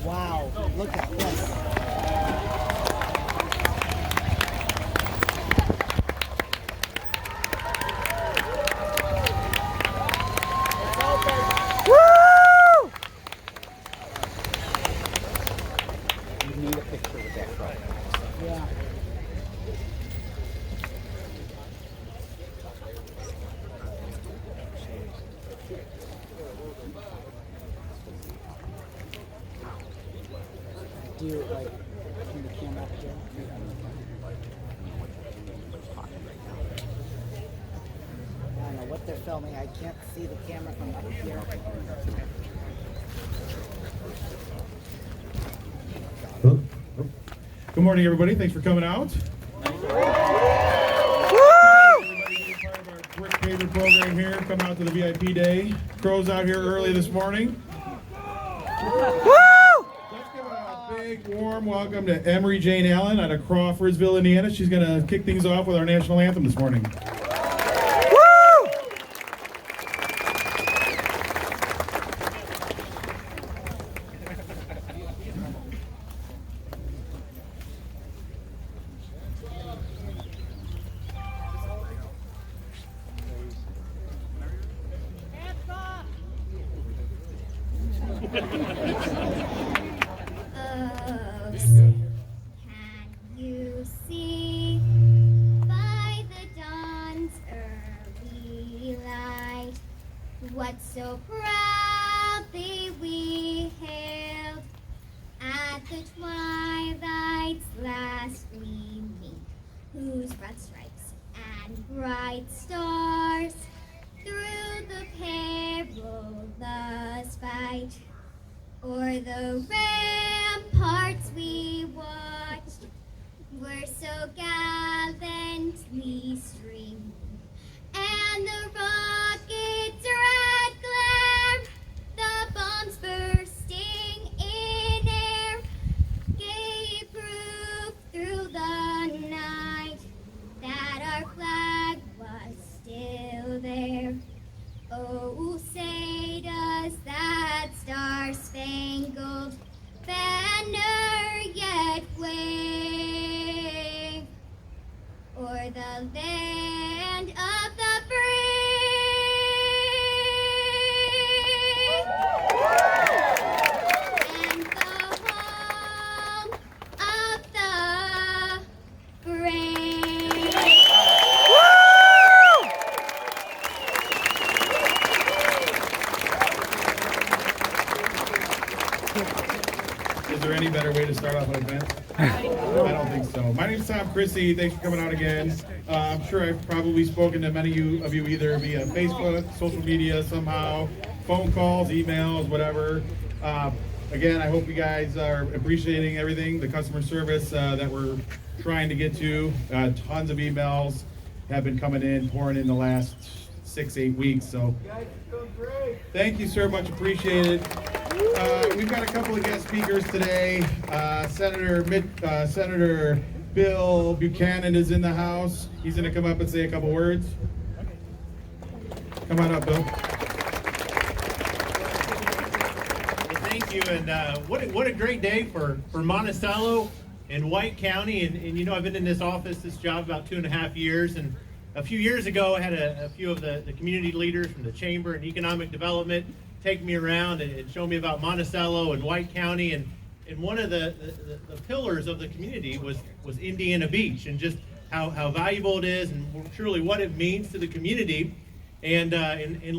Wow, look at this. Woo! You need a picture with that front. Yeah. Do you like turn the camera up here? I don't know what they're filming. I can't see the camera from up here. Good morning, everybody. Thanks for coming out. Woo! Everybody being part of our brick paver program here. Come out to the VIP day. Crow's out here early this morning. Woo! Let's give a big, warm welcome to Emery Jane Allen out of Crawfordsville, Indiana. She's going to kick things off with our national anthem this morning. Woo! Oh, can you see by the dawn's early light what so proudly we hailed at the twilight's last gleaming, whose broad stripes and bright stars through the perilous fight o'er the ramparts we watched were so gallantly streaming, and the rockets' red glare, the bombs bursting in air, gave proof through the night that our flag was still there. Oh, say does that star-spangled banner yet wave o'er the land of the free and the home of the brave? Is there any better way to start off an event? I don't think so. My name's Tom Chrissy. Thanks for coming out again. I'm sure I've probably spoken to many of you either via Facebook, social media somehow, phone calls, emails, whatever. Again, I hope you guys are appreciating everything, the customer service that we're trying to get to. Tons of emails have been coming in, pouring in the last 6-8 weeks. So thank you, sir. Much appreciated. We've got a couple of guest speakers today. Senator Bill Buchanan is in the house. He's going to come up and say a couple words. Come on up, Bill. Well, thank you, and what a great day for Monticello and White County. And you know, I've been in this job about 2.5 years, and a few years ago I had a few of the community leaders from the Chamber and Economic Development take me around and show me about Monticello and White County, and one of the pillars of the community was Indiana Beach, and just how valuable it is and truly what it means to the community. And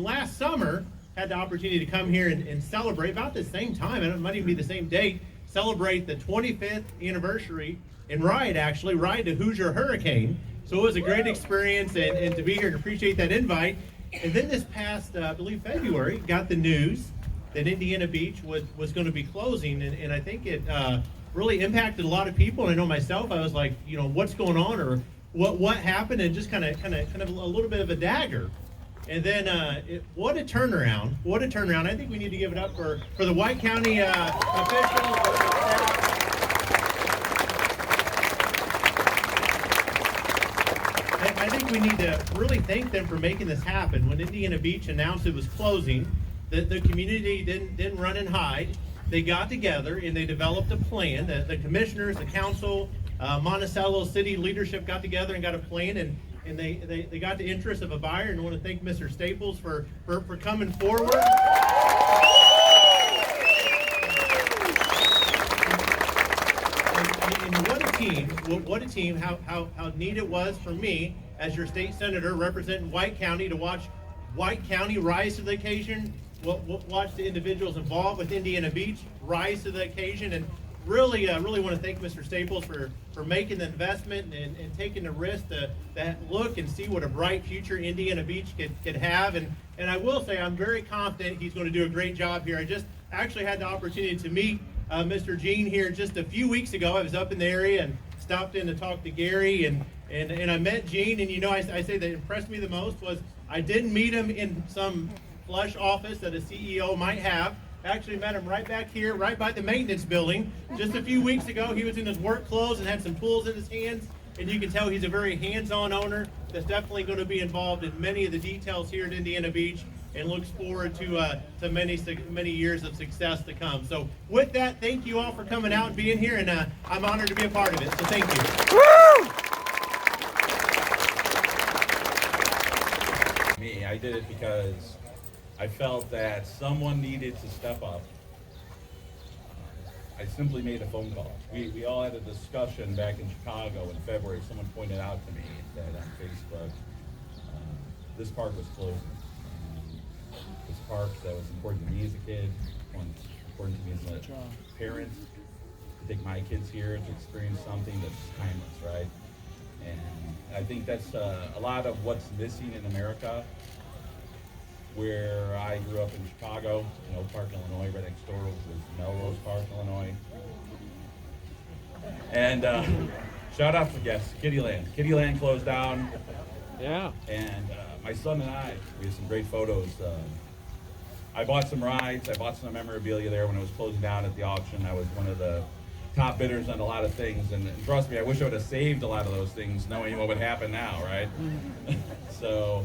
last summer had the opportunity to come here and celebrate about the same time, and it might even be the same date, celebrate the 25th anniversary and ride the Hoosier Hurricane. So it was a great experience, and to be here and appreciate that invite. And then this past, I believe February, got the news that Indiana Beach was going to be closing, and I think it really impacted a lot of people. And I know myself, I was like, you know, what's going on, or what happened, and just kind of a little bit of a dagger. And then what a turnaround! What a turnaround! I think we need to give it up for the White County officials. I think we need to really thank them for making this happen. When Indiana Beach announced it was closing, the community didn't run and hide. they got together and they developed a plan. The commissioners, the council, Monticello city leadership got together and got a plan, and they got the interest of a buyer. And I want to thank Mr. Staples for coming forward. And what a team, how neat it was for me as your state senator representing White County to watch White County rise to the occasion, watch the individuals involved with Indiana Beach rise to the occasion, and really want to thank Mr. Staples for making the investment and taking the risk to look and see what a bright future Indiana Beach could have. And I will say I'm very confident he's going to do a great job here. I just actually had the opportunity to meet Mr. Gene here just a few weeks ago. I was up in the area and stopped in to talk to Gary, and I met Gene, and I say that impressed me the most was I didn't meet him in some plush office that a CEO might have. I actually met him right back here, right by the maintenance building. Just a few weeks ago, he was in his work clothes and had some tools in his hands, and you can tell he's a very hands-on owner that's definitely going to be involved in many of the details here at Indiana Beach, and looks forward to many years of success to come. So with that, thank you all for coming out and being here, and I'm honored to be a part of it, so thank you. Woo! Me, I did it because I felt that someone needed to step up. I simply made a phone call. We all had a discussion back in Chicago in February. Someone pointed out to me that on Facebook, this park was closing. This park that was important to me as a kid, important to me as a parent, to take my kids here to experience something that's timeless, right? And I think that's a lot of what's missing in America. Where I grew up in Chicago, in Oak Park, Illinois, right next door was Melrose Park, Illinois. And shout out to guests, Kittyland. Kittyland closed down. Yeah. And my son and I, we have some great photos. I bought some rides, I bought some memorabilia there when it was closing down at the auction. I was one of the top bidders on a lot of things, and trust me, I wish I would have saved a lot of those things knowing what would happen now, right? So,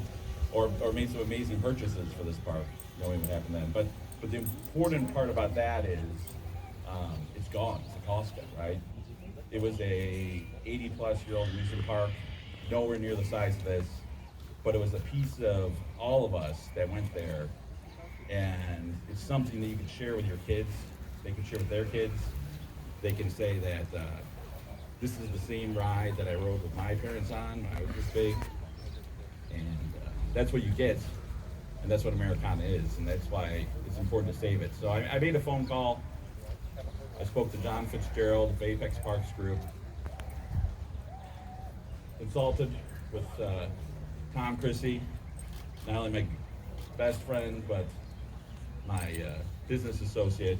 or made some amazing purchases for this park, knowing what happened then. But the important part about that is it's gone. It's a cost cut, right? It was a 80-plus-year-old amusement park, nowhere near the size of this, but it was a piece of all of us that went there, and it's something that you can share with your kids. They can share with their kids. They can say that this is the same ride that I rode with my parents on when I was this big, and that's what you get, and that's what Americana is, and that's why it's important to save it. So I made a phone call. I spoke to John Fitzgerald of Apex Parks Group, consulted with Tom Chrissy, not only my best friend, but my business associate,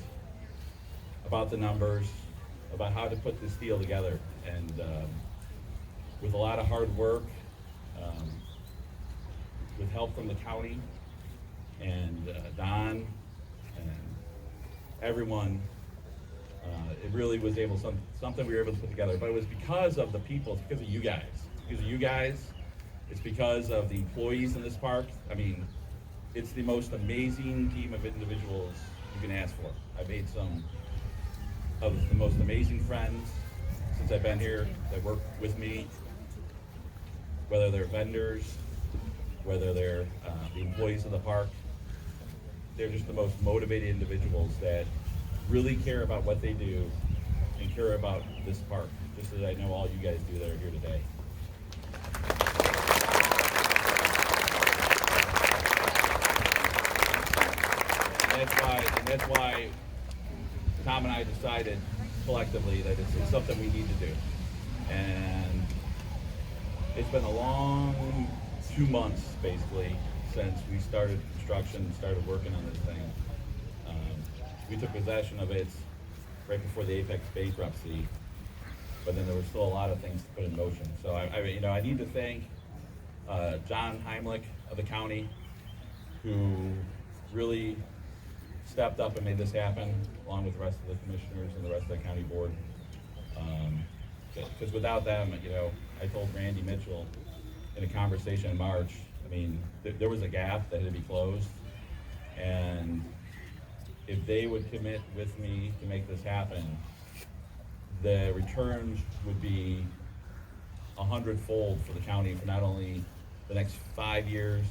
about the numbers, about how to put this deal together. And with a lot of hard work, with help from the county and Don and everyone, it really was something we were able to put together. But it was because of the people, it's because of you guys. Because of you guys, it's because of the employees in this park. I mean, it's the most amazing team of individuals you can ask for. I've made some of the most amazing friends since I've been here that work with me, whether they're vendors, whether they're the employees of the park. They're just the most motivated individuals that really care about what they do and care about this park, just as I know all you guys do that are here today. And that's why Tom and I decided collectively that it's something we need to do. And it's been a long 2 months, basically, since we started construction and started working on this thing. We took possession of it right before the Apex bankruptcy, but then there were still a lot of things to put in motion. So I need to thank John Heimlich of the county, who really stepped up and made this happen, along with the rest of the commissioners and the rest of the county board. Because without them, I told Randy Mitchell in a conversation in March, there was a gap that had to be closed, and if they would commit with me to make this happen, the returns would be 100-fold for the county for not only the next 5 years,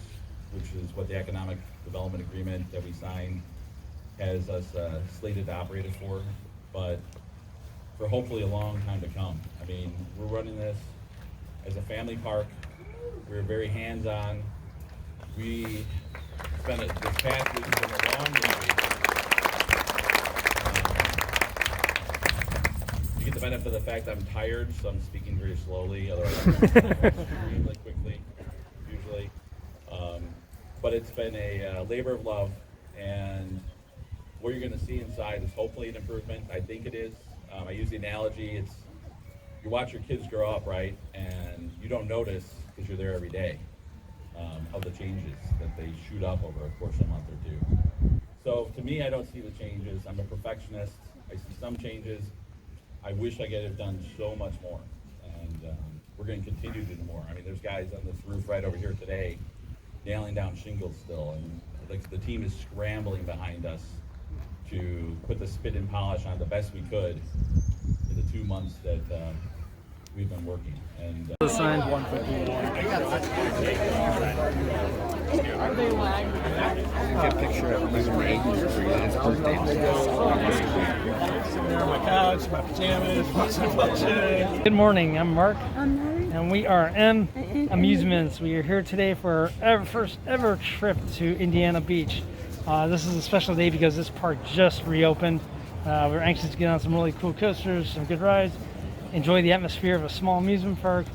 which is what the economic development agreement that we signed has us slated to operate it for, but for hopefully a long time to come. I mean, we're running this as a family park. We're very hands-on. We spent this past week has been a long day. You get the benefit of the fact I'm tired, so I'm speaking very slowly. Otherwise, I'm extremely quickly, usually. But it's been a labor of love, and what you're going to see inside is hopefully an improvement. I think it is. I use the analogy, it's you watch your kids grow up, right, and you don't notice because you're there every day of the changes that they shoot up over a course of a month or two. So to me, I don't see the changes. I'm a perfectionist. I see some changes. I wish I could have done so much more, and we're going to continue to do more. I mean, there's guys on this roof right over here today nailing down shingles still, and like the team is scrambling behind us to put the spit and polish on the best we could in the 2 months that we've been working. And Get a picture of me on my couch, my pajamas, watching a bunch of... Good morning, I'm Mark, and we are M Amusements. We are here today for our first ever trip to Indiana Beach. This is a special day because this park just reopened. We're anxious to get on some really cool coasters, some good rides, enjoy the atmosphere of a small amusement park,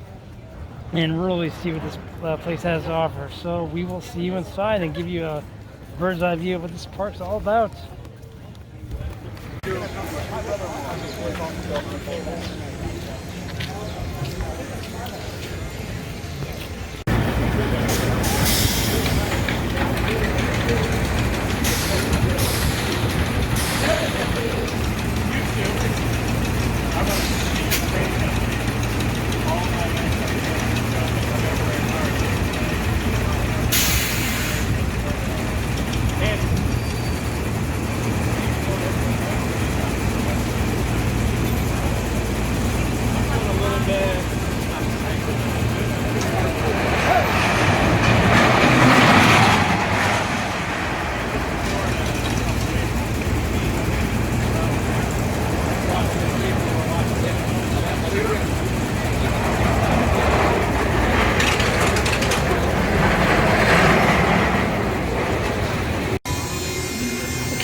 and really see what this place has to offer. So we will see you inside and give you a bird's eye view of what this park's all about.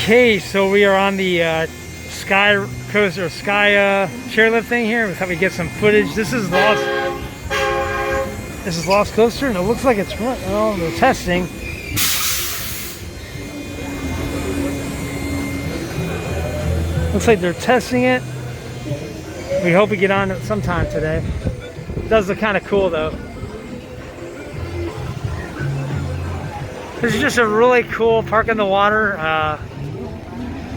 Okay, so we are on the Sky Coaster, Sky chairlift thing here. We thought we'd get some footage. This is Lost Coaster, and it looks like it's they're testing. Looks like they're testing it. We hope we get on it sometime today. It does look kind of cool though. This is just a really cool park in the water.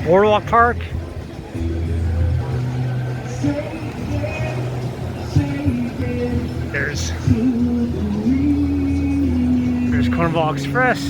Boardwalk Park. There's Cornwall Express.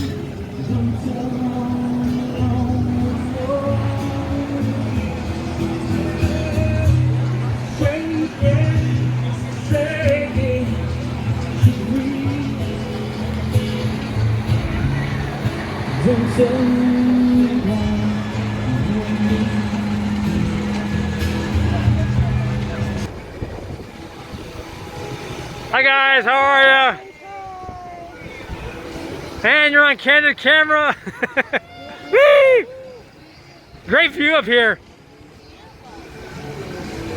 Hi guys, how are you? Man, you're on candid camera. Woo! Great view up here.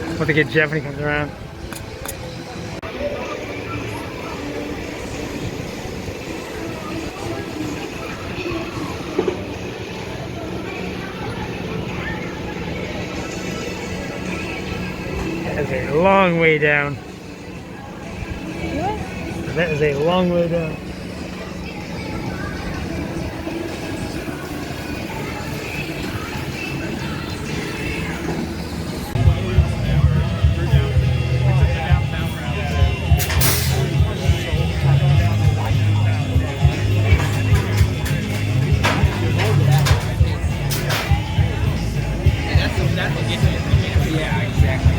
We'll have to get Jeff when he comes around. That is a long way down. That is a long way down. that will get you in the camera. Yeah, exactly.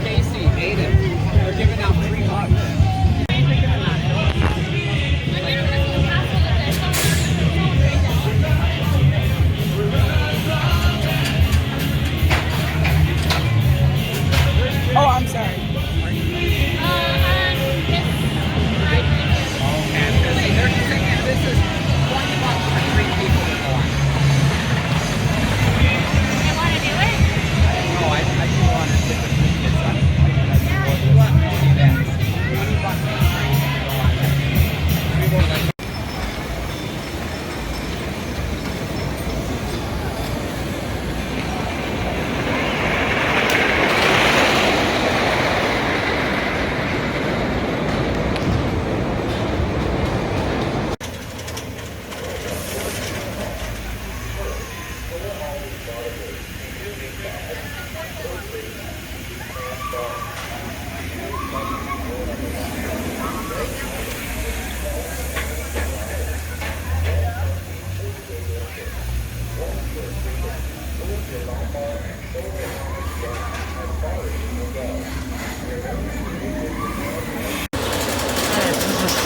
Casey, Aiden, they're giving out free hugs. Oh, I'm sorry. They're just saying this is $20 for 3 people to go on. You want to do it? No, I do want to get the 3 kids on. You want to do that? $20 for 3 people to go on.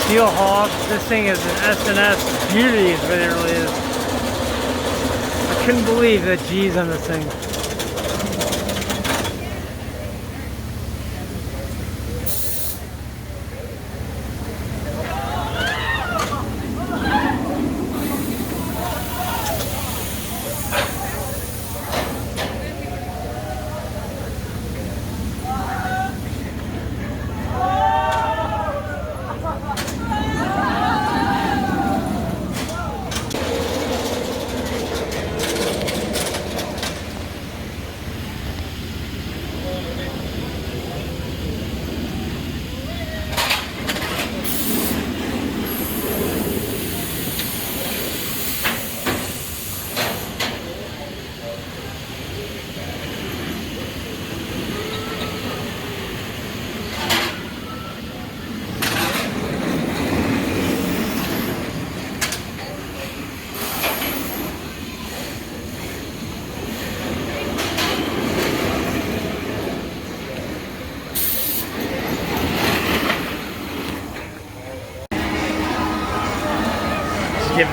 Steel Hawk. This thing is an S&S beauty is what it really is. I couldn't believe that G's on this thing. Give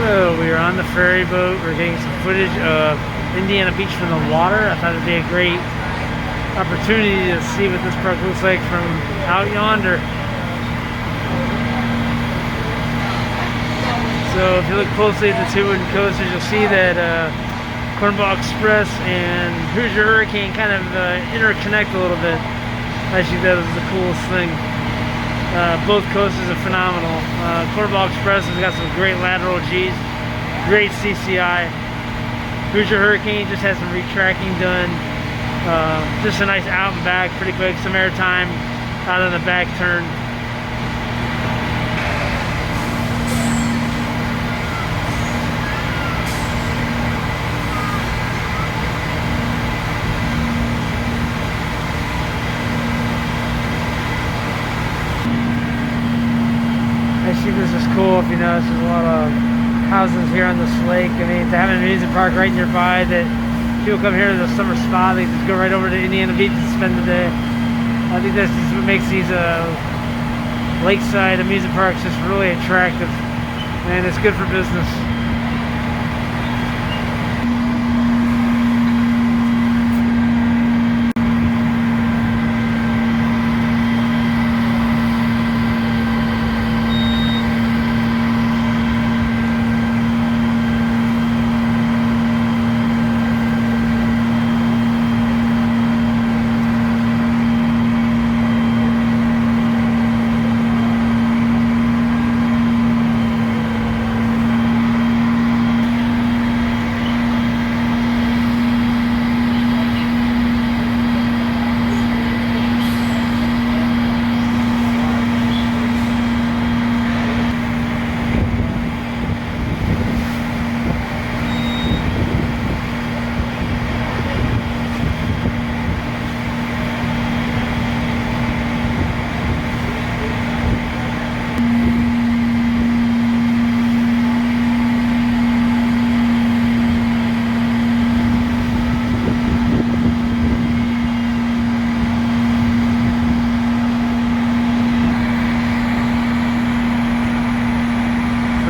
So we are on the ferry boat. We're getting some footage of Indiana Beach from the water. I thought it'd be a great opportunity to see what this park looks like from out yonder. So if you look closely at the two wooden coasters, you'll see that Cornball Express and Hoosier Hurricane kind of interconnect a little bit. I think that was the coolest thing. Both coasters are phenomenal. Cornball Express has got some great lateral G's, great CCI. Hoosier Hurricane just has some retracking done. Just a nice out and back, pretty quick. Some airtime out on the back turn. gosh, there's a lot of houses here on this lake. I mean, to have an amusement park right nearby that people come here to the summer spa, they just go right over to Indiana Beach and spend the day. I think that's just what makes these lakeside amusement parks just really attractive, and it's good for business.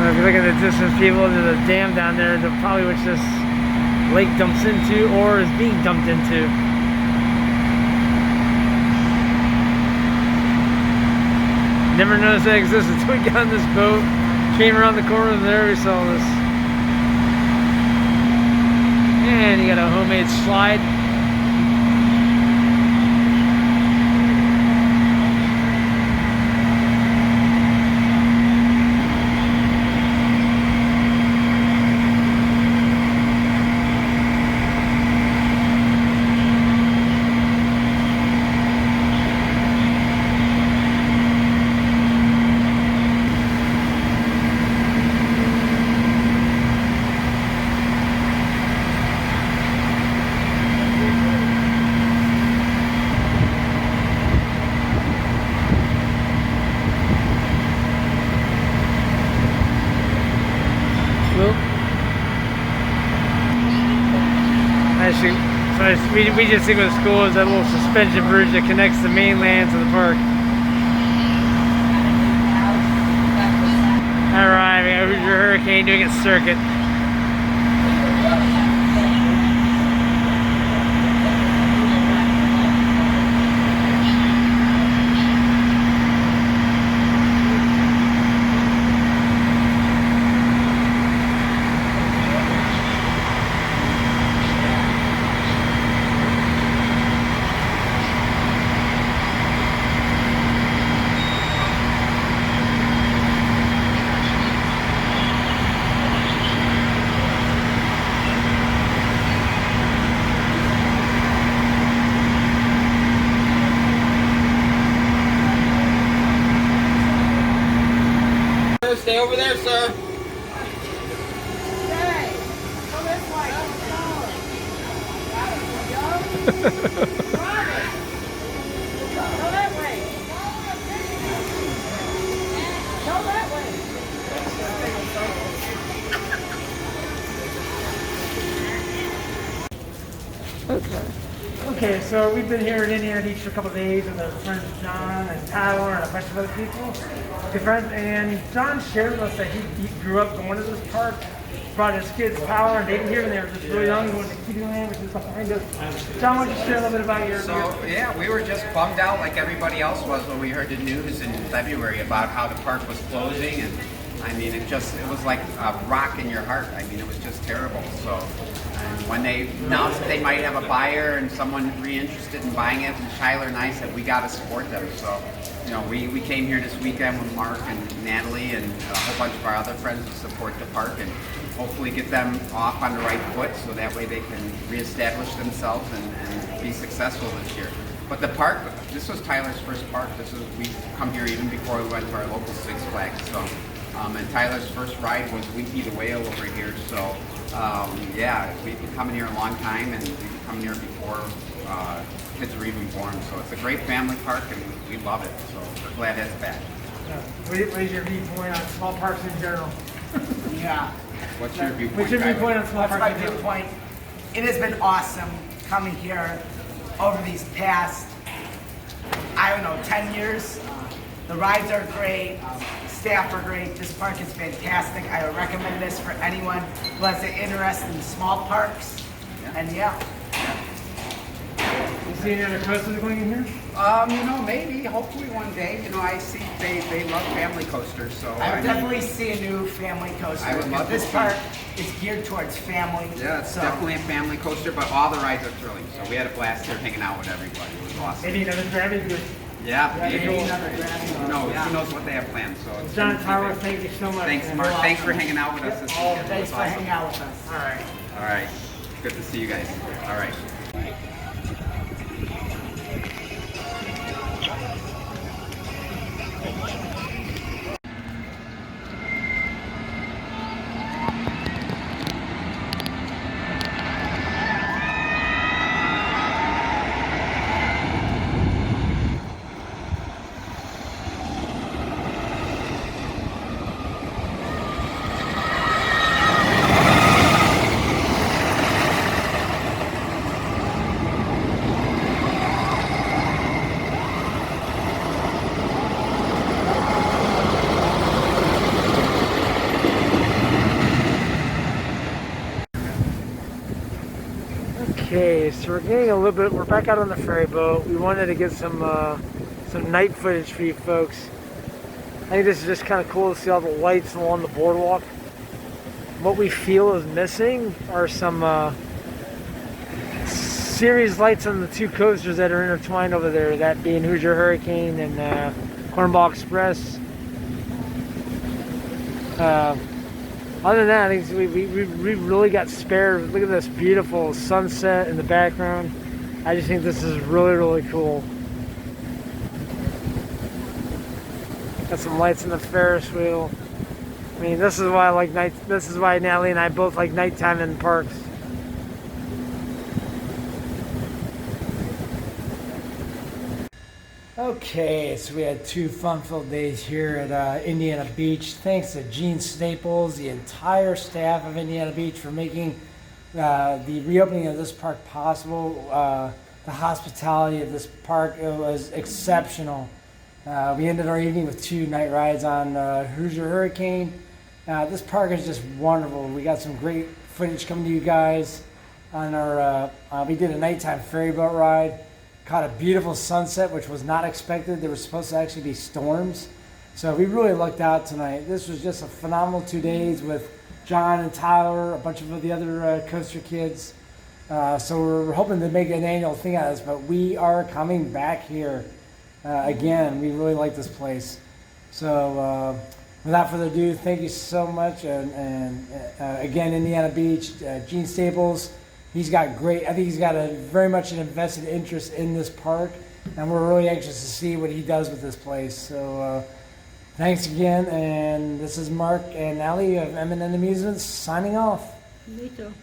If you look at the distance people into the dam down there, they're probably which this lake dumps into or is being dumped into. Never noticed that existed until we got on this boat, came around the corner there, we saw this. And you got a homemade slide. We just think what's cool is that little suspension bridge that connects the mainland to the park. Alright, we got your hurricane doing its circuit. Stay over there, sir. Okay, so we've been here in Indiana Beach for a couple of days with our friends John and Tyler and a bunch of other people, good friends. And John shared with us that he grew up going to this park, brought his kids Tyler and David here, and they were just really young, going to Kitty Land, which is behind us. John, why don't you share a little bit about your? Yeah, we were just bummed out like everybody else was when we heard the news in February about how the park was closing, and I mean, it was like a rock in your heart. I mean, it was just terrible. So. And when they announced that they might have a buyer and someone re-interested in buying it, and Tyler and I said we got to support them. So, you know, we came here this weekend with Mark and Natalie and a whole bunch of our other friends to support the park and hopefully get them off on the right foot so that way they can reestablish themselves and be successful this year. But the park, this was Tyler's first park. We come here even before we went to our local Six Flags. So, and Tyler's first ride was Winky the Whale over here. So. Yeah, we've been coming here a long time, and we've been coming here before kids were even born. So it's a great family park, and we love it. So we're glad it's back. What is your viewpoint on small parks in general? Yeah. What's your viewpoint? What's your Tyler? viewpoint on small What's parks my in general? viewpoint? It has been awesome coming here over these past, I don't know, 10 years. The rides are great. Staff are great. This park is fantastic. I would recommend this for anyone who has an interest in small parks. And yeah. You see any other coasters going in here? Maybe, hopefully one day. I see they love family coasters, so I would mean, definitely see a new family coaster. I would love to This see- park is geared towards family. Yeah, it's so definitely a family coaster, but all the rides are thrilling. So we had a blast here hanging out with everybody. It was awesome. Maybe another Gravity Group. Yeah, maybe maybe. another Gravity Who Group, knows? yeah. Who knows what they have planned? So it's John been Tower, perfect. thank you so much. Thanks, man. Mark. Thanks for hanging out with us this Oh, weekend. It thanks was for awesome. hanging out with us. All right. All right. Good to see you guys. All right. Okay, so we're getting a little bit. We're back out on the ferry boat. We wanted to get some night footage for you folks. I think this is just kind of cool to see all the lights along the boardwalk. What we feel is missing are some series lights on the two coasters that are intertwined over there. That being Hoosier Hurricane and Cornball Express. Other than that, I think we really got spared. Look at this beautiful sunset in the background. I just think this is really, really cool. Got some lights in the Ferris wheel. I mean, this is why I like night. This is why Natalie and I both like nighttime in parks. Okay, so we had 2 fun-filled days here at Indiana Beach. Thanks to Gene Staples, the entire staff of Indiana Beach for making the reopening of this park possible. The hospitality of this park, it was exceptional. We ended our evening with 2 night rides on Hoosier Hurricane. This park is just wonderful. We got some great footage coming to you guys on our, we did a nighttime ferry boat ride. Caught a beautiful sunset, which was not expected. There was supposed to actually be storms. So we really lucked out tonight. This was just a phenomenal 2 days with John and Tyler, a bunch of the other coaster kids. So we're hoping to make an annual thing out of this, but we are coming back here again. We really like this place. So without further ado, thank you so much. And again, Indiana Beach, Gene Staples. He's got I think he's got very much an invested interest in this park, and we're really anxious to see what he does with this place. So thanks again, and this is Mark and Allie of M&N Amusements signing off. Later.